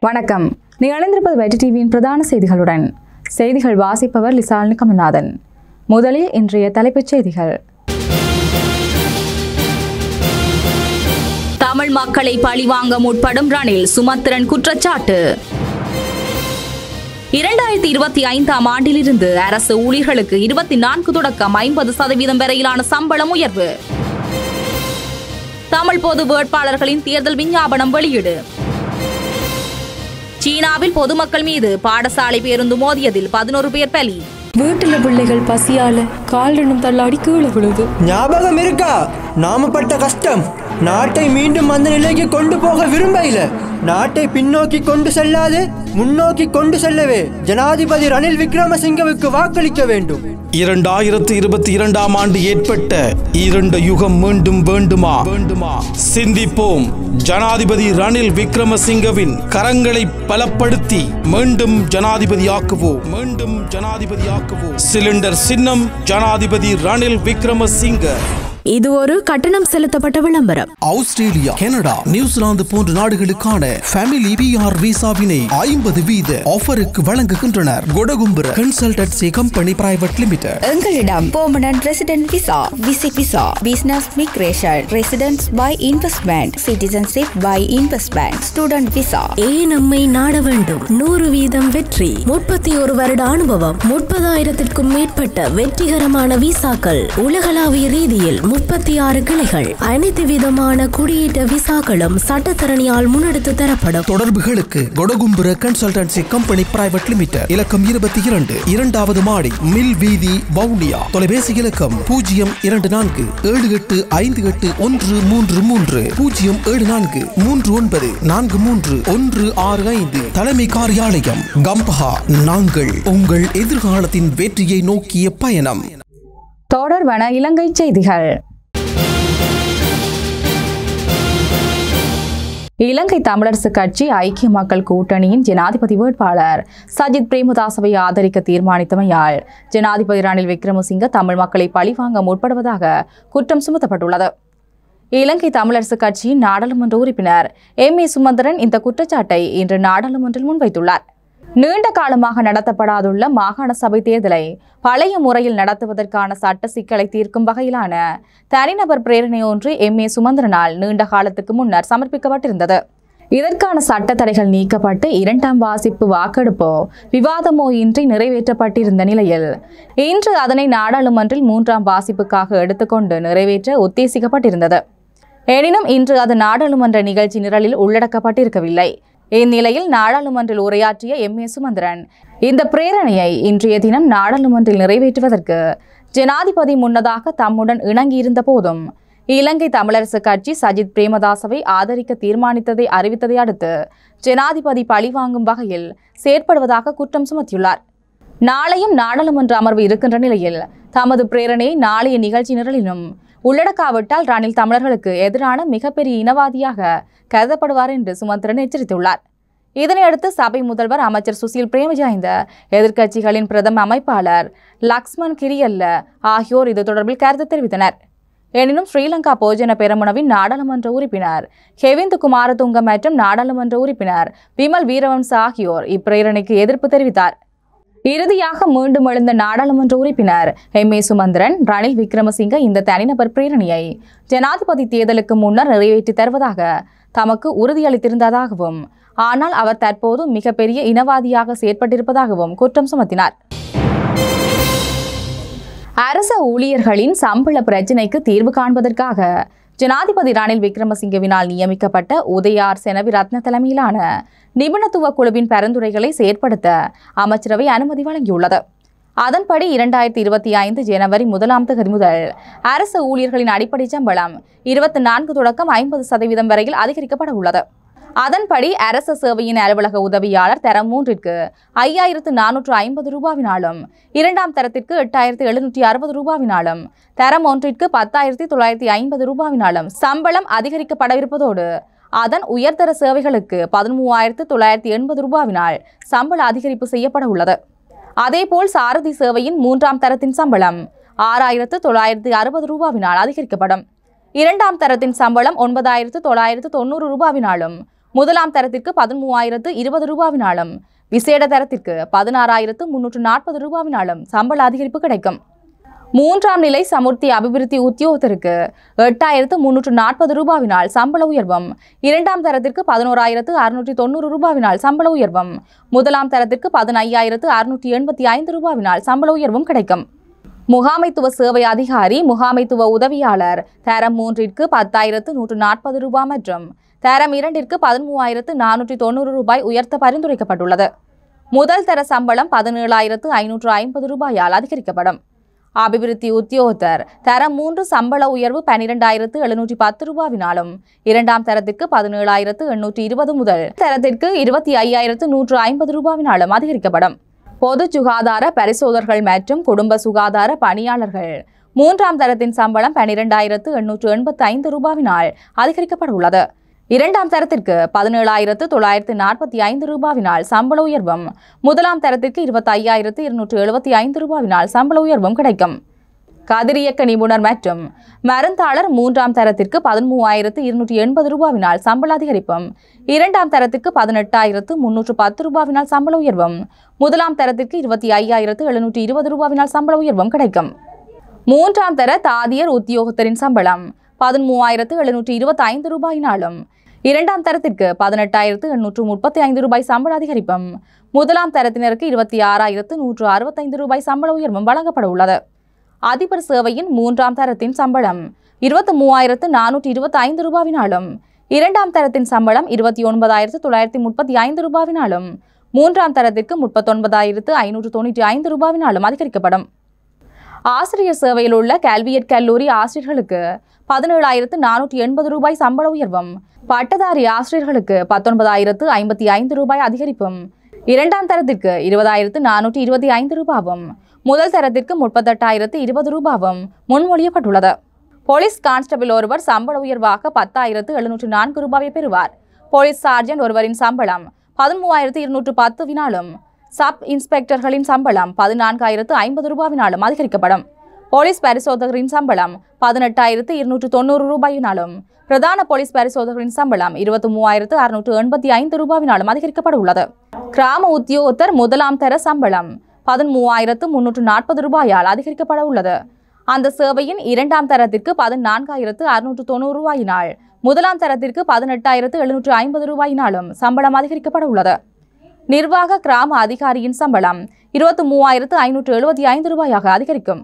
வணக்கம். நீங்கள் இணைந்திருப்பது வெற்றி டிவியின் பிரதான செய்திகளுடன். செய்திகள் வாசிப்பவர் லிசாலினி கமல்நாதன். முதலில் இன்றைய தலைப்புச் செய்திகள். தமிழ் மக்களை பழிவாங்க முற்படும் ரணில், சுமந்திரன் குற்றச்சாட்டு. 2025ஆம் ஆண்டிலிருந்து அரசு ஊழியர்களுக்கு 24 தொடக்கம் 50% வரையிலான சம்பளம் உயர்வு. தமிழ் பொது வேட்பாளர்களின் தேர்தல் விஞ்ஞாபனம் வெளியீடு. சீனாவில் பொதுமக்கள் மீது பாடசாலை பேருந்து மோதியதில் 11 பேர் பலி. வீட்டுல பிள்ளைகள் பசியால காலினும் தள்ளாடி கீழே விழுது. ஞாபகம் இருக்கா நாம பட்ட கஷ்டம்? நாட்டை மீண்டும் அந்த நிலைக்கு கொண்டு போக விரும்பல. நாட்டை பின்னோக்கி கொண்டு செல்லாது முன்னோக்கி கொண்டு செல்லவே ஜனாதிபதி ரணில் விக்ரமசிங்கவுக்கு வாக்களிக்க வேண்டும். 2022ஆம் ஆண்டு ஏற்பட்ட இரண்டு யுகம் மீண்டும் வேண்டுமா? சிந்திப்போம். ஜனாதிபதி ரணில் விக்ரமசிங்கவின் கரங்களை பலப்படுத்தி மீண்டும் ஜனாதிபதியாக்குவோம். சிலிண்டர் சின்னம் ஜனாதிபதி ரணில் விக்ரமசிங்க. இது ஒரு கட்டணம் செலுத்தப்பட்ட விளம்பரம். ஆஸ்திரேலியா, கனடா, நியூசிலாந்து போன்ற நாடுகளுக்கான ஃபேமிலி பிஆர் விசாவினை 50% ஆஃபருக்கு வழங்குகின்றனர். Kodakumbura consultancy company private limited. எங்களிடம் permanent resident visa, visit visa, business migration, residence by investment, citizenship by investment, student visa. நம்மை நாட வேண்டும். 100% வெற்றி, 31 வருட அனுபவம், 30,000க்கும் மேற்பட்ட வெற்றிகரமான விசாக்கள், உலகளாவிய ரீதியில் 36 கிளைகள், அனைத்து விதமான குடியேற்ற விசாக்களும் சட்டத்தரணியால் முன்னெடுத்து தரப்படும். தொடர்புகளுக்கு Kodagumbura consultancy company private limited, இலக்கம் 22, 2வது மாடி, மில் வீதி, வவுனியா. தொலைபேசி இலக்கம் 07458581333, 07439434165. தலைமை காரியாலயம் கம்பஹா. நாங்கள் உங்கள் எதிர்காலத்தின் வெற்றியை நோக்கிய பயணம். தொடர்வன இலங்கை செய்திகள். இலங்கை தமிழரசு கட்சி ஐக்கிய மக்கள் கூட்டணியின் ஜனாதிபதி வேட்பாளர் சஜித் பிரேமதாசவை ஆதரிக்க தீர்மானித்தமையால் ஜனாதிபதி ரணில் விக்ரமசிங்க தமிழ் மக்களை பழிவாங்க முற்படுவதாக குற்றம் சுமத்தப்பட்டுள்ளது. இலங்கை தமிழரசு கட்சியின் நாடாளுமன்ற உறுப்பினர் எம்.ஏ. சுமந்திரன் இந்த குற்றச்சாட்டை இன்று நாடாளுமன்றில் முன்வைத்துள்ளார். நீண்ட காலமாக நடத்தப்படாதுள்ள மாகாண சபை தேர்தலை பழைய முறையில் நடத்துவதற்கான சட்ட சிக்கலை தீர்க்கும் வகையிலான தனிநபர் பிரேரணை ஒன்று எம்.ஏ. சுமந்திரனால் நீண்ட காலத்துக்கு முன்னர் சமர்ப்பிக்கப்பட்டிருந்தது. இதற்கான சட்ட தடைகள் நீக்கப்பட்டு 2ஆம் வாசிப்பு வாக்கெடுப்போ விவாதமோ இன்றி நிறைவேற்றப்பட்டிருந்த நிலையில் இன்று அதனை நாடாளுமன்றில் 3ஆம் வாசிப்புக்காக எடுத்துக்கொண்டு நிறைவேற்ற உத்தேசிக்கப்பட்டிருந்தது. எனினும் இன்று அது நாடாளுமன்ற நிகழ்ச்சி நிரலில் உள்ளடக்கப்பட்டிருக்கவில்லை. இந்நிலையில் நாடாளுமன்றில் உரையாற்றிய எம்.ஏ. சுமந்திரன் இந்த பிரேரணையை இன்றைய தினம் நாடாளுமன்றில் நிறைவேற்றுவதற்கு ஜனாதிபதி முன்னதாக தம்முடன் இணங்கியிருந்த போதும் இலங்கை தமிழரசு கட்சி சஜித் பிரேமதாசவை ஆதரிக்க தீர்மானித்ததை அறிவித்ததை அடுத்து ஜனாதிபதி பழிவாங்கும் வகையில் செயற்படுவதாக குற்றம் சுமத்தியுள்ளார். நாளையும் நாடாளுமன்ற அமர்வு இருக்கின்ற நிலையில் தமது பிரேரணையை நாளைய நிகழ்ச்சி நிரலிலும் உள்ளடக்காவிட்டால் ரணில் தமிழர்களுக்கு எதிரான மிகப்பெரிய இனவாதியாக கருதப்படுவார் என்று சுமந்திரன் எச்சரித்துள்ளார். இதனையடுத்து சபை முதல்வர் அமைச்சர் சுசில் பிரேமஜயந்த, எதிர்க்கட்சிகளின் பிரதம அமைப்பாளர் லக்ஷ்மன் கிரியல்ல ஆகியோர் இது தொடர்பில் கருத்து தெரிவித்தனர். எனினும் ஸ்ரீலங்கா போஜன பெரமுனவின் நாடாளுமன்ற உறுப்பினர் ஹெவிந்து குமாரதுங்க மற்றும் நாடாளுமன்ற உறுப்பினர் விமல் வீரவன்ச ஆகியோர் இப்பிரேரணைக்கு எதிர்ப்பு தெரிவித்தார். இறுதியாக மீண்டும் எழுந்த நாடாளுமன்ற உறுப்பினர் எம்.ஏ. சுமந்திரன் ரணில் விக்ரமசிங்க இந்த தனிநபர் பிரேரணையை ஜனாதிபதி தேர்தலுக்கு முன்னர் நிறைவேற்றி தருவதாக தமக்கு உறுதியளித்திருந்ததாகவும் ஆனால் அவர் தற்போது மிகப்பெரிய இனவாதியாக செயற்பட்டிருப்பதாகவும் குற்றம் சுமத்தினார். அரச ஊழியர்களின் சம்பள பிரச்சினைக்கு தீர்வு காண்பதற்காக ஜனாதிபதி ரணில் விக்ரமசிங்கவினால் நியமிக்கப்பட்ட உதயார் செனவிரத்ன தலைமையிலான நிபுணத்துவ குழுவின் பரிந்துரைகளை செயற்படுத்த அமைச்சரவை அனுமதி வழங்கியுள்ளது. அதன்படி 2025 ஜனவரி 1ஆம் தேதி முதல் அரசு ஊழியர்களின் அடிப்படை சம்பளம் 24 தொடக்கம் 50% வரையில் அதிகரிக்கப்பட உள்ளது. அதன்படி அரச சேவையின் அலுவலக உதவியாளர் தரம் 3ற்கு 5,450 ரூபாவினாலும், 2ஆம் தரத்திற்கு 8,760 ரூபாவினாலும், தரம் 1ற்கு 10,950 ரூபாவினாலும் சம்பளம் அதிகரிக்கப்படவிருப்பதோடு அதன் உயர்தர சேவைகளுக்கு 13,980 ரூபாவினால் சம்பள அதிகரிப்பு செய்யப்பட உள்ளது. அதேபோல் சாரதி சேவையின் 3ஆம் தரத்தின் சம்பளம் 6,960 ரூபாவினால் அதிகரிக்கப்படும். 2ஆம் தரத்தின் சம்பளம் 9,990 ரூபாவினாலும் முதலாம் தரத்திற்கு 13,020 ரூபாவினாலும் விசேட தரத்திற்கு 16,340 ரூபாவினாலும் சம்பள அதிகரிப்பு கிடைக்கும். 3ஆம் நிலை சமுர்த்தி அபிவிருத்தி உத்தியோகத்திற்கு 8,340 ரூபாவினால் சம்பள உயர்வும், 2ஆம் தரத்திற்கு 11,690 ரூபாவினால் சம்பள உயர்வும், முதலாம் தரத்திற்கு 15,685 ரூபாவினால் சம்பள உயர்வும் கிடைக்கும். முகாமைத்துவ சேவை அதிகாரி, முகாமைத்துவ உதவியாளர் தரம் 3ற்கு 10,140 ரூபாய் மற்றும் தரம் 2ற்கு 13,490 ரூபாய் உயர்த்த பரிந்துரைக்கப்பட்டுள்ளது. முதல் தர சம்பளம் 17,550 ரூபாயால் அதிகரிக்கப்படும். அபிவிருத்தி உத்தியோகத்தர் தரம் 3 சம்பள உயர்வு 12,710 ரூபாவினாலும், 2ஆம் தரத்திற்கு 17,820 முதல் தரத்திற்கு 25,150 ரூபாவினாலும் அதிகரிக்கப்படும். பொது சுகாதார பரிசோதகர்கள் மற்றும் குடும்ப சுகாதார பணியாளர்கள் 3ஆம் தரத்தின் சம்பளம் 12,885 ரூபாவினால் அதிகரிக்கப்பட உள்ளது. 2ஆம் தரத்திற்கு 17,945 ரூபாவினால் சம்பள உயர்வும், முதலாம் தரத்திற்கு 25,275 ரூபாவினால் சம்பள உயர்வும் கிடைக்கும். கதிரியக்க நிபுணர் மற்றும் மருந்தாளர் 3ஆம் தரத்திற்கு 13,280 ரூபாவினால் சம்பள அதிகரிப்பும், 2ஆம் தரத்திற்கு 18,310 ரூபாவினால் சம்பள உயர்வும், முதலாம் தரத்திற்கு 25,720 ரூபாவினால் சம்பள உயர்வும் கிடைக்கும். 3ஆம் தர தாதியர் உத்தியோகத்தரின் சம்பளம் 13,725 ரூபாயினாலும், 2ஆம் தரத்திற்கு 18,835 ரூபாய் சம்பள அதிகரிப்பும், முதலாம் தரத்தினருக்கு 26,165 ரூபாய் சம்பள உயர்வும் வழங்கப்பட உள்ளது. அதிபர் சேவையின் 3ஆம் தரத்தின் சம்பளம் 23,425 ரூபாவினாலும், 2ஆம் தரத்தின் சம்பளம் 29,935 ரூபாவினாலும், 3ஆம் தரத்திற்கு 39,595 ரூபாவினாலும் அதிகரிக்கப்படும். ஆசிரியர் சேவையில் உள்ள கல்வியற் கல்லூரி ஆசிரியர்களுக்கு 17,480 ரூபாய் சம்பள உயர்வும், பட்டதாரி ஆசிரியர்களுக்கு 19,055 ரூபாய் அதிகரிப்பும், 2ஆம் தரத்திற்கு 20,425 ரூபாவும், முதல் தரத்திற்கு 38,020 ரூபாவும் முன்மொழியப்பட்டுள்ளது. போலீஸ் கான்ஸ்டபிள் ஒருவர் சம்பள உயர்வாக 10,704 ரூபாயை பெறுவார். போலீஸ் சார்ஜென்ட் ஒருவரின் சம்பளம் 13,210 சப் இன்ஸ்பெக்டர்களின் சம்பளம் 14,050 ரூபாவினாலும் அதிகரிக்கப்படும். போலீஸ் பரிசோதகரின் சம்பளம் 18,290 ரூபாயினாலும், பிரதான போலீஸ் பரிசோதகரின் சம்பளம் 23,685 ரூபாவினாலும் அதிகரிக்கப்பட உள்ளது. கிராம உத்தியோகத்தர் முதலாம் தர சம்பளம் 13,340 ரூபாயால் அதிகரிக்கப்பட உள்ளது. அந்த சேவையின் 2ஆம் தரத்திற்கு 14,690 ரூபாயினால், முதலாம் தரத்திற்கு 18,750 ரூபாயினாலும் சம்பளம் அதிகரிக்கப்பட உள்ளது. நிர்வாக கிராம அதிகாரியின் சம்பளம் 23,575 ரூபாயாக அதிகரிக்கும்.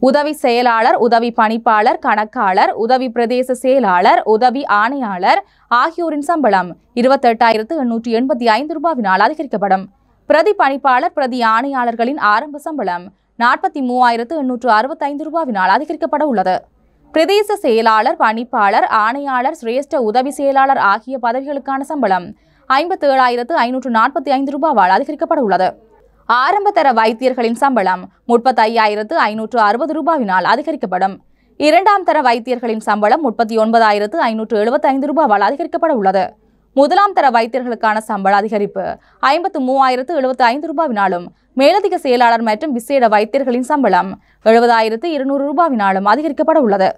உதவி செயலாளர், உதவி பணிப்பாளர், கணக்காளர், உதவி பிரதேச செயலாளர், உதவி ஆணையாளர் ஆகியோரின் சம்பளம் 28,885 ரூபாவினால் அதிகரிக்கப்படும். பிரதி பணிப்பாளர், பிரதி ஆணையாளர்களின் ஆரம்ப சம்பளம் 43,865 ரூபாவினால் அதிகரிக்கப்பட உள்ளது. பிரதேச செயலாளர், பணிப்பாளர், ஆணையாளர், சிரேஷ்ட உதவி செயலாளர் ஆகிய பதவிகளுக்கான சம்பளம் 57,545 ரூபாவால் அதிகரிக்கப்பட உள்ளது. ஆரம்ப தர வைத்தியர்களின் சம்பளம் 35,560 ரூபாவினால் அதிகரிக்கப்படும். 2ஆம் தர வைத்தியர்களின் சம்பளம் 39,575 ரூபாவால் அதிகரிக்கப்பட உள்ளது. முதலாம் தர வைத்தியர்களுக்கான சம்பள அதிகரிப்பு 53,075 ரூபாவினாலும், மேலதிக செயலாளர் மற்றும் விசேட வைத்தியர்களின் சம்பளம் 70,200 ரூபாவினாலும் அதிகரிக்கப்பட உள்ளது.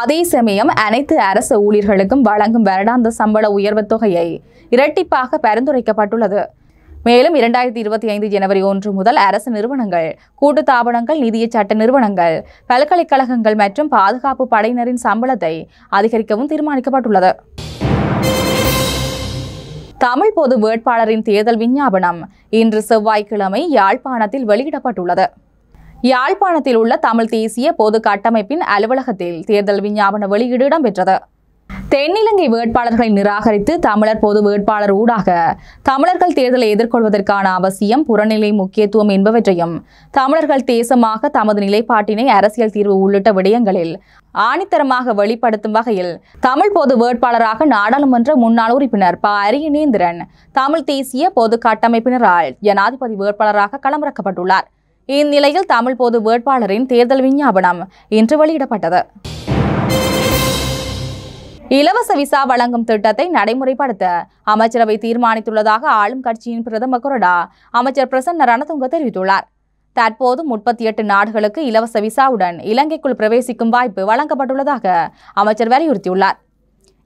அதே சமயம் அனைத்து அரசு ஊழியர்களுக்கும் வழங்கும் வருடாந்த சம்பள உயர்வு தொகையை இரட்டிப்பாக பரிந்துரைக்கப்பட்டுள்ளது. மேலும் 2025 ஜனவரி 1 முதல் அரசு நிறுவனங்கள், கூட்டுத்தாபனங்கள், நிதிய சட்ட நிறுவனங்கள், பல்கலைக்கழகங்கள் மற்றும் பாதுகாப்பு படையினரின் சம்பளத்தை அதிகரிக்கவும் தீர்மானிக்கப்பட்டுள்ளது. தமிழ் பொது வேட்பாளரின் தேர்தல் விஞ்ஞாபனம் இன்று செவ்வாய்க்கிழமை யாழ்ப்பாணத்தில் வெளியிடப்பட்டுள்ளது. யாழ்ப்பாணத்தில் உள்ள தமிழ் தேசிய பொது கட்டமைப்பின் அலுவலகத்தில் தேர்தல் விஞ்ஞாபன வெளியீடு இடம்பெற்றது. தென்னிலங்கை வேட்பாளர்களை நிராகரித்து தமிழர் பொது வேட்பாளர் ஊடாக தமிழர்கள் தேர்தலை எதிர்கொள்வதற்கான அவசியம், புறநிலை முக்கியத்துவம் என்பவற்றையும், தமிழர்கள் தேசமாக தமது நிலைப்பாட்டினை அரசியல் தீர்வு உள்ளிட்ட விடயங்களில் ஆணித்தரமாக வெளிப்படுத்தும் வகையில் தமிழ் பொது வேட்பாளராக நாடாளுமன்ற முன்னாள் உறுப்பினர் ப. அரியநேந்திரன் தமிழ் தேசிய பொது கட்டமைப்பினரால் ஜனாதிபதி வேட்பாளராக களமிறக்கப்பட்டுள்ளார். இந்நிலையில் தமிழ் பொது வேட்பாளரின் தேர்தல் விஞ்ஞாபனம் இன்று வெளியிடப்பட்டது. இலவச விசா வழங்கும் திட்டத்தை நடைமுறைப்படுத்த அமைச்சரவை தீர்மானித்துள்ளதாக ஆளும் கட்சியின் பிரதம கொறடா அமைச்சர் பிரசன்ன ரணதுங்க தெரிவித்துள்ளார். தற்போது 38 நாடுகளுக்கு இலவச விசாவுடன் இலங்கைக்குள் பிரவேசிக்கும் வாய்ப்பு வழங்கப்பட்டுள்ளதாக அமைச்சர் வலியுறுத்தியுள்ளார்.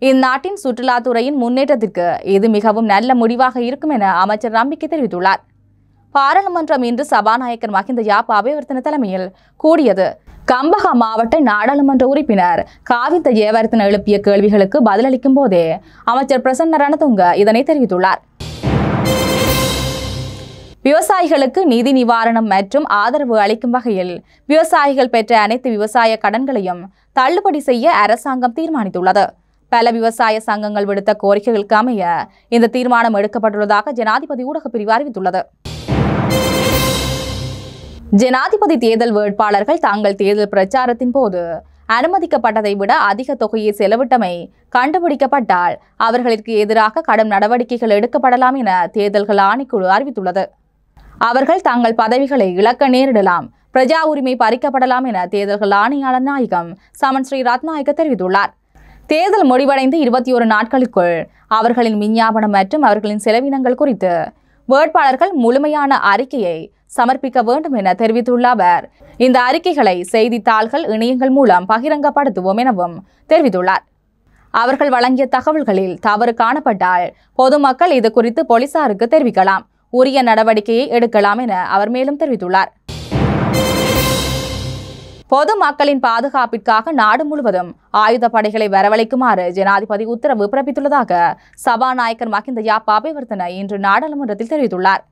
இந்நாட்டின் சுற்றுலாத்துறையின் முன்னேற்றத்திற்கு இது மிகவும் நல்ல முடிவாக இருக்கும் என அமைச்சர் நம்பிக்கை தெரிவித்துள்ளார். பாராளுமன்றம் இன்று சபாநாயகர் மஹிந்த யாப் அபேவர்த்தன தலைமையில் கூடியது. கம்பஹா மாவட்ட நாடாளுமன்ற உறுப்பினர் காவிந்த ஜெயவர்தன எழுப்பிய கேள்விகளுக்கு பதிலளிக்கும் போதே அமைச்சர் பிரசன்ன ரணதுங்க இதனை தெரிவித்துள்ளார். விவசாயிகளுக்கு நிதி நிவாரணம் மற்றும் ஆதரவு அளிக்கும் வகையில் விவசாயிகள் பெற்ற அனைத்து விவசாய கடன்களையும் தள்ளுபடி செய்ய அரசாங்கம் தீர்மானித்துள்ளது. பல விவசாய சங்கங்கள் விடுத்த கோரிக்கைகளுக்கு அமைய இந்த தீர்மானம் எடுக்கப்பட்டுள்ளதாக ஜனாதிபதி ஊடகப் பிரிவு அறிவித்துள்ளது. ஜனாதிபதி தேர்தல் வேட்பாளர்கள் தங்கள் தேர்தல் பிரச்சாரத்தின் போது அனுமதிக்கப்பட்டதை விட அதிக தொகையை செலவிட்டமை கண்டுபிடிக்கப்பட்டால் அவர்களுக்கு எதிராக கடும் நடவடிக்கைகள் எடுக்கப்படலாம் என தேர்தல்கள் ஆணைக்குழு அறிவித்துள்ளது. அவர்கள் தங்கள் பதவிகளை இழக்க நேரிடலாம், பிரஜா உரிமை பறிக்கப்படலாம் என தேர்தல்கள் ஆணையாளர் நாயகம் சமன் ஸ்ரீ ரத்நாயக்க தெரிவித்துள்ளார். தேர்தல் முடிவடைந்து 21 நாட்களுக்குள் அவர்களின் விஞ்ஞாபனம் மற்றும் அவர்களின் செலவினங்கள் குறித்து வேட்பாளர்கள் முழுமையான அறிக்கையை சமர்ப்பிக்க வேண்டும் என தெரிவித்துள்ள அவர், இந்த அறிக்கைகளை செய்தித்தாள்கள் இணையங்கள் மூலம் பகிரங்கப்படுத்துவோம் எனவும் தெரிவித்துள்ளார். அவர்கள் வழங்கிய தகவல்களில் தவறு காணப்பட்டால் பொதுமக்கள் இது குறித்து போலீசாருக்கு தெரிவிக்கலாம், உரிய நடவடிக்கையை எடுக்கலாம் என அவர் மேலும் தெரிவித்துள்ளார். பொதுமக்களின் பாதுகாப்பிற்காக நாடு முழுவதும் ஆயுதப்படைகளை வரவழைக்குமாறு ஜனாதிபதி உத்தரவு பிறப்பித்துள்ளதாக சபாநாயகர் மஹிந்த யாப் அபேவர்த்தன இன்று நாடாளுமன்றத்தில் தெரிவித்துள்ளார்.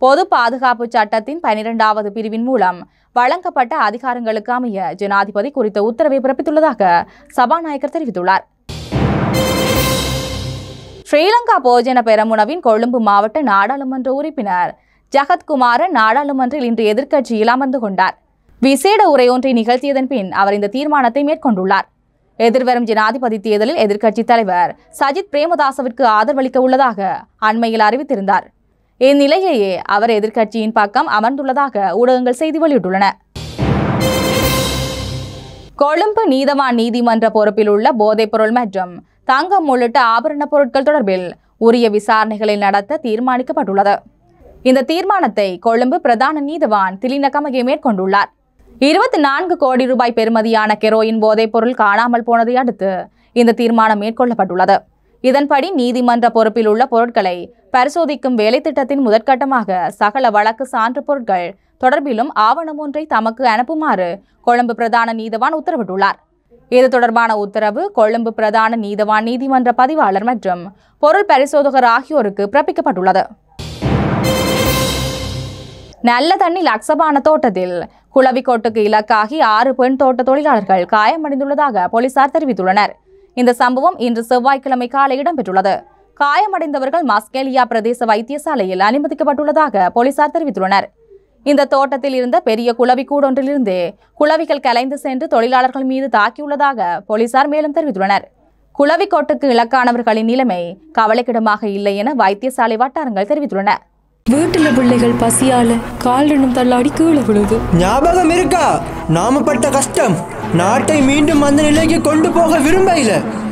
பொது பாதுகாப்பு சட்டத்தின் 12வது பிரிவின் மூலம் வழங்கப்பட்ட அதிகாரங்களுக்கு அமைய ஜனாதிபதி குறித்த உத்தரவை பிறப்பித்துள்ளதாக சபாநாயகர் தெரிவித்துள்ளார். ஸ்ரீலங்கா போஜன பெரமுனவின் கொழும்பு மாவட்ட நாடாளுமன்ற உறுப்பினர் ஜகத்குமார நாடாளுமன்றில் இன்று எதிர்க்கட்சியில் அமர்ந்து கொண்டார். விசேட உரையொன்றை நிகழ்த்தியதன் பின் அவர் இந்த தீர்மானத்தை மேற்கொண்டுள்ளார். எதிர்வரும் ஜனாதிபதி தேர்தலில் எதிர்க்கட்சித் தலைவர் சஜித் பிரேமதாசவிற்கு ஆதரவளிக்க உள்ளதாக அண்மையில் அறிவித்திருந்தார். இந்நிலையிலேயே அவர் எதிர்க்கட்சியின் பக்கம் அமர்ந்துள்ளதாக ஊடகங்கள் செய்தி வெளியிட்டுள்ளன. கொழும்பு நீதவான் நீதிமன்ற பொறுப்பில் உள்ள போதைப்பொருள் மற்றும் தங்கம் உள்ளிட்ட ஆபரண பொருட்கள் தொடர்பில் உரிய விசாரணைகளை நடத்த தீர்மானிக்கப்பட்டுள்ளது. இந்த தீர்மானத்தை கொழும்பு பிரதான நீதவான் திலின கமகே மேற்கொண்டுள்ளார். 24 கோடி ரூபாய் பெறுமதியான கெரோயின் போதைப்பொருள் காணாமல் போனதை அடுத்து இந்த தீர்மானம் மேற்கொள்ளப்பட்டுள்ளது. இதன்படி நீதிமன்ற பொறுப்பில் உள்ள பொருட்களை பரிசோதிக்கும் வேலை திட்டத்தின் முதற்கட்டமாக சகல வழக்கு சான்று பொருட்கள் தொடர்பிலும் ஆவணம் ஒன்றை தமக்கு அனுப்புமாறு கொழும்பு பிரதான நீதவான் உத்தரவிட்டுள்ளார். இது தொடர்பான உத்தரவு கொழும்பு பிரதான நீதவான் நீதிமன்ற பதிவாளர் மற்றும் பொருள் பரிசோதகர் ஆகியோருக்கு பிறப்பிக்கப்பட்டுள்ளது. நல்ல தண்ணி லக்சபான தோட்டத்தில் குளவிக்கோட்டுக்கு இலக்காகி 6 பெண் தோட்ட தொழிலாளர்கள் காயமடைந்துள்ளதாக போலீசார் தெரிவித்துள்ளனர். இந்த சம்பவம் இன்று செவ்வாய்க்கிழமை காலை இடம்பெற்றுள்ளது. காயமடைந்தவர்கள் மஸ்கெலியா பிரதேச வைத்தியசாலையில் அனுமதிக்கப்பட்டுள்ளதாக போலீசார் தெரிவித்துள்ளனர். இந்த தோட்டத்தில் இருந்த பெரிய குளவி கூடொன்றிலிருந்து குளவிகள் கலைந்து சென்று தொழிலாளர்கள் மீது தாக்கியுள்ளதாக போலீசார் மேலும் தெரிவித்துள்ளனர். குளவிக்கோட்டுக்கு இலக்கானவர்களின் நிலைமை கவலைக்கிடமாக இல்லை என வைத்தியசாலை வட்டாரங்கள் தெரிவித்துள்ளன. வீட்டுல பிள்ளைகள் பசியால காலனும் தள்ளாடி கீழே விழுது. ஞாபகம் இருக்கா நாம பட்ட கஷ்டம்? நாட்டை மீண்டும் அந்த நிலைக்கு கொண்டு போக விரும்பல.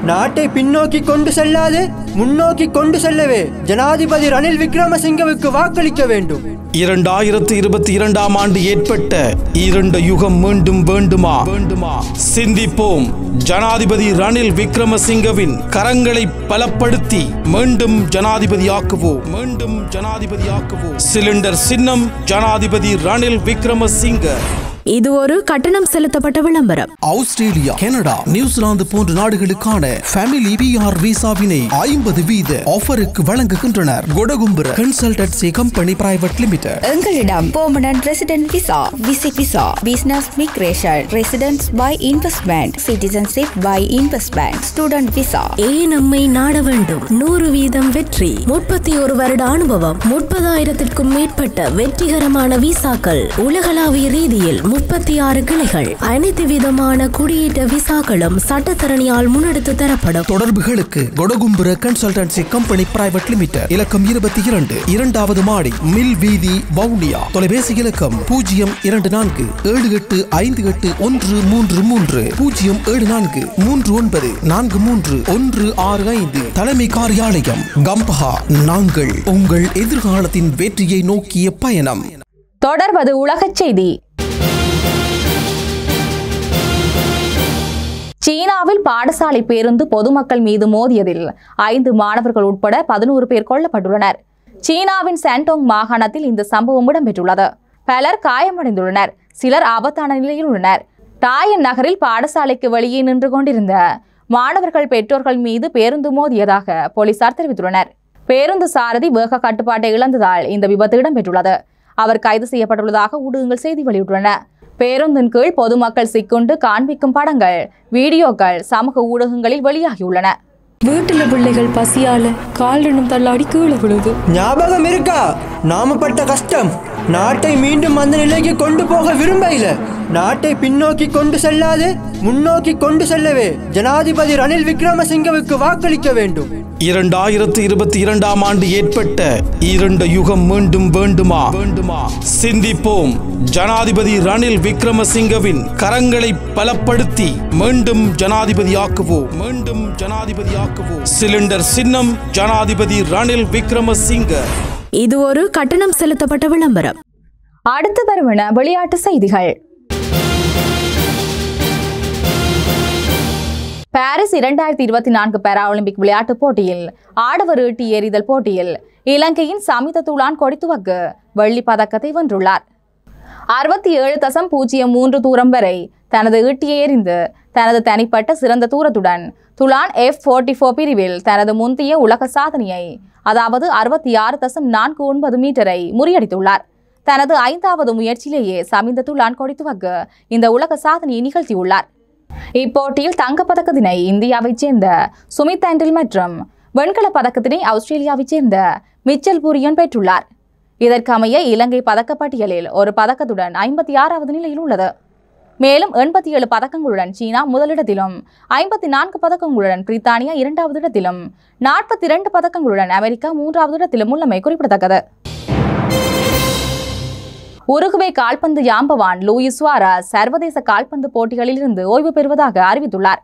நாட்டை பின்னோக்கி கொண்டு செல்லாது முன்னோக்கி கொண்டு செல்லவே ஜனாதிபதி ரணில் விக்ரமசிங்கவுக்கு வாக்களிக்க வேண்டும். 2022ஆம் ஆண்டு ஏற்பட்ட இரண்டு யுகம் மீண்டும் வேண்டுமா? சிந்திப்போம். ஜனாதிபதி ரணில் விக்ரமசிங்கவின் கரங்களை பலப்படுத்தி மீண்டும் ஜனாதிபதியாக்குவோம். சிலிண்டர் சின்னம் ஜனாதிபதி ரணில் விக்ரமசிங்க. இது ஒரு கட்டணம் செலுத்தப்பட்ட விளம்பரம். ஆஸ்திரேலியா, கனடா, நியூசிலாந்து போன்ற நாடுகளுக்கான ஃபேமிலி பிஆர் விசாவினை 50% ஆஃபருக்கு வழங்குகின்றனர். Kodakumbura consultancy company private limited. எங்களிடம் permanent resident visa, visit visa, business migration, residence by investment, citizenship by investment, student visa. ஏன் நம்மை நாட வேண்டும்? 100% வெற்றி, 31 வருட அனுபவம், 30,000க்கும் மேற்பட்ட வெற்றிகரமான விசாக்கள், உலகளாவிய ரீதியில் 36 கிளைகள், அனைத்து விதமான குடியேற்ற விசாக்களும் சட்டத்தரணியால் முன்னெடுத்து தரப்படும். தொடர்புகளுக்கு Kodagumbura consultancy company private limited, இலக்கம் 22, 2வது மாடி, மில் வீதி, வவுனியா. தொலைபேசி இலக்கம் 024 7858 133 074 39 43 165. தலைமை காரியாலயம் கம்பஹா. நாங்கள் உங்கள் எதிர்காலத்தின் வெற்றியை நோக்கிய பயணம். தொடர்வது உலகச் செய்தி. சீனாவில் பாடசாலை பேருந்து பொதுமக்கள் மீது மோதியதில் 5 மாணவர்கள் உட்பட 11 பேர் கொல்லப்பட்டுள்ளனர். சீனாவின் சாண்டோங் மாகாணத்தில் இந்த சம்பவம் இடம்பெற்றுள்ளது. பலர் காயமடைந்துள்ளனர். சிலர் ஆபத்தான நிலையில் உள்ளனர். டாயன் நகரில் பாடசாலைக்கு வெளியே நின்று கொண்டிருந்த மாணவர்கள் பெற்றோர்கள் மீது பேருந்து மோதியதாக போலீசார் தெரிவித்துள்ளனர். பேருந்து சாரதி வேக கட்டுப்பாட்டை இழந்ததால் இந்த விபத்து இடம்பெற்றுள்ளது. அவர் கைது செய்யப்பட்டுள்ளதாக ஊடகங்கள் செய்தி வெளியிட்டுள்ளன. பேருந்தின் கீழ் பொதுமக்கள் சிக்குண்டு காண்பிக்கும் படங்கள், வீடியோக்கள் சமூக ஊடகங்களில் வெளியாகியுள்ளன. வீட்டுல பிள்ளைகள் பசியால கால் தள்ளாடி கீழே விழுது. ஞாபகம் இருக்கா நாம பட்ட கஷ்டம்? நாட்டை மீண்டும் அந்த நிலைக்கு கொண்டு போக விரும்பல. நாட்டை பின்னோக்கி கொண்டு செல்லாது முன்னோக்கி கொண்டு செல்லவே ஜனாதிபதி ரணில் விக்ரமசிங்கவுக்கு வாக்களிக்க வேண்டும். 2022ஆம் ஆண்டு ஏற்பட்ட இரண்டு யுகம் மீண்டும் வேண்டுமா? சிந்திப்போம். ஜனாதிபதி ரணில் விக்ரமசிங்கவின் கரங்களை பலப்படுத்தி மீண்டும் ஜனாதிபதியாக்குவோம். சிலிண்டர் சின்னம் ஜனாதிபதி ரணில் விக்ரமசிங்க. இது ஒரு கட்டணம் செலுத்தப்பட்ட விளம்பரம். அடுத்து வருவன விளையாட்டு செய்திகள். பாரிஸ் 2024 பாராலிம்பிக் விளையாட்டுப் போட்டியில் ஆடவர் ஈட்டி எறிதல் போட்டியில் இலங்கையின் சமித துலான் கொடித்துவக்கு வெள்ளி பதக்கத்தை வென்றுள்ளார். 67.03 தூரம் வரை தனது ஈட்டியை எறிந்து தனது தனிப்பட்ட சிறந்த தூரத்துடன் துலான் F44 பிரிவில் தனது முந்தைய உலக சாதனையை, அதாவது 66.49 மீட்டரை முறியடித்துள்ளார். தனது 5வது முயற்சியிலேயே சமிந்த துலான் கொடித்துவக்கு இந்த உலக சாதனையை நிகழ்த்தியுள்ளார். இப்போட்டியில் தங்கப்பதக்கத்தினை இந்தியாவைச் சேர்ந்த சுமித் ஆண்டில் மற்றும் வெண்கலப் பதக்கத்தினை ஆஸ்திரேலியாவைச் சேர்ந்த மிச்சல் பூரியன் பெற்றுள்ளார். இதற்கமைய இலங்கை பதக்கப்பட்டியலில் ஒரு பதக்கத்துடன் 56வது நிலையில் உள்ளது. மேலும் 87 பதக்கங்களுடன் சீனா முதலிடத்திலும், 54 பதக்கங்களுடன் பிரித்தானியா 2வது இடத்திலும், 42 பதக்கங்களுடன் அமெரிக்கா 3வது இடத்திலும் உள்ளமை குறிப்பிடத்தக்கது. உருகுவே கால்பந்து ஜாம்பவான் லூயிஸ் சுவாரஸ் சர்வதேச கால்பந்து போட்டிகளில் இருந்து ஓய்வு பெறுவதாக அறிவித்துள்ளார்.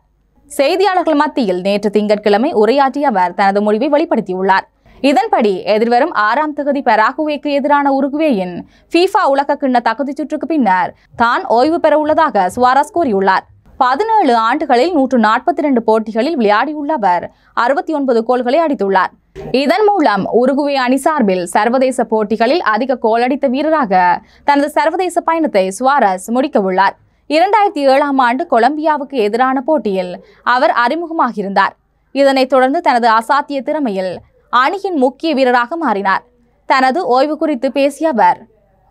செய்தியாளர்கள் மத்தியில் நேற்று திங்கட்கிழமை உரையாற்றிய அவர் தனது முடிவை வெளிப்படுத்தியுள்ளார். இதன்படி எதிர்வரும் 6ஆம் தேதி பராகுவேக்கு எதிரான உருகுவேயின் FIFA உலகக்கிண்ண தகுதி சுற்றுக்கு பின்னர் தான் ஓய்வு பெற உள்ளதாக சுவாரஸ் கூறியுள்ளார். 17 ஆண்டுகளில் 142 போட்டிகளில் விளையாடியுள்ள அவர் 69 கோல்களை அடித்துள்ளார். இதன் மூலம் உருகுவே அணி சார்பில் சர்வதேச போட்டிகளில் அதிக கோல் அடித்த வீரராக தனது சர்வதேச பயணத்தை சுவாரஸ் முடிக்கவுள்ளார். 2007ஆம் ஆண்டு கொலம்பியாவுக்கு எதிரான போட்டியில் அவர் அறிமுகமாகியிருந்தார். இதனைத் தொடர்ந்து தனது அசாத்திய திறமையில் அணியின் முக்கிய வீரராக மாறினார். தனது ஓய்வு குறித்து பேசிய அவர்,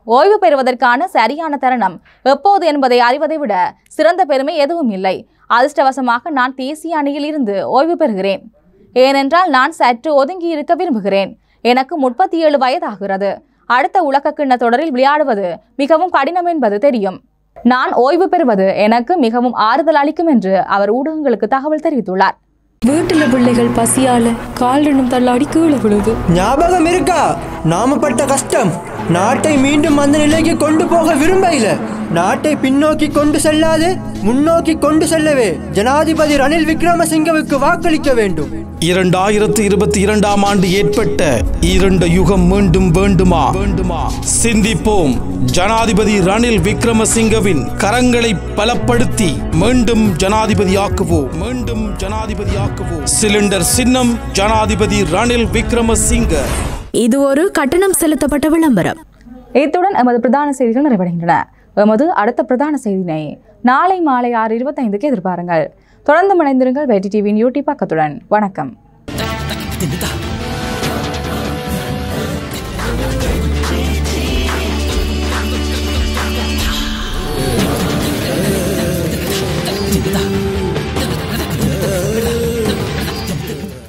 ஓய்வு பெறுவதற்கான சரியான தருணம் எப்போது என்பதை அறிவதை விட சிறந்த பெருமை எதுவும் இல்லை. அதிர்ஷ்டவசமாக நான் தேசிய அணியில் இருந்து ஓய்வு பெறுகிறேன். ஏனென்றால் நான் சற்று ஒதுங்கி இருக்க விரும்புகிறேன். எனக்கு 37 வயதாகிறது. அடுத்த உலகக்கிண்ண தொடரில் விளையாடுவது மிகவும் கடினம் என்பது தெரியும். நான் ஓய்வு பெறுவது எனக்கு மிகவும் ஆறுதல் அளிக்கும் என்று அவர் ஊடகங்களுக்கு தகவல் தெரிவித்துள்ளார். வீட்டுல பிள்ளைகள் பசியால கால் தள்ளாடி கீழே விழுது. ஞாபகம் இருக்கா நாம பட்ட கஷ்டம்? நாட்டை மீண்டும் அந்த நிலைக்கு கொண்டு போக விரும்பல. நாட்டை பின்னோக்கி கொண்டு செல்லாது முன்னோக்கி கொண்டு செல்லவே ஜனாதிபதி ரணில் விக்ரமசிங்கவுக்கு வாக்களிக்க வேண்டும். 2022ஆம் ஆண்டு ஏற்பட்ட இரண்டு யுகம் மீண்டும் வேண்டுமா? சிந்திப்போம். ஜனாதிபதி ரணில் விக்ரமசிங்கவின் கரங்களை பலப்படுத்தி மீண்டும் ஜனாதிபதியாக்குவோம். சிலிண்டர் சின்னம் ஜனாதிபதி ரணில் விக்ரமசிங்க. இது ஒரு கட்டணம் செலுத்தப்பட்ட விளம்பரம். இத்துடன் எமது பிரதான செய்திகள் நிறைவடைகின்றன. எமது அடுத்த பிரதான செய்தினை நாளை மாலை 6:25க்கு எதிர்பாருங்கள். தொடர்ந்து இணைந்திருங்கள் வெற்றி டிவியின் யூடியூப் பக்கத்துடன். வணக்கம். Did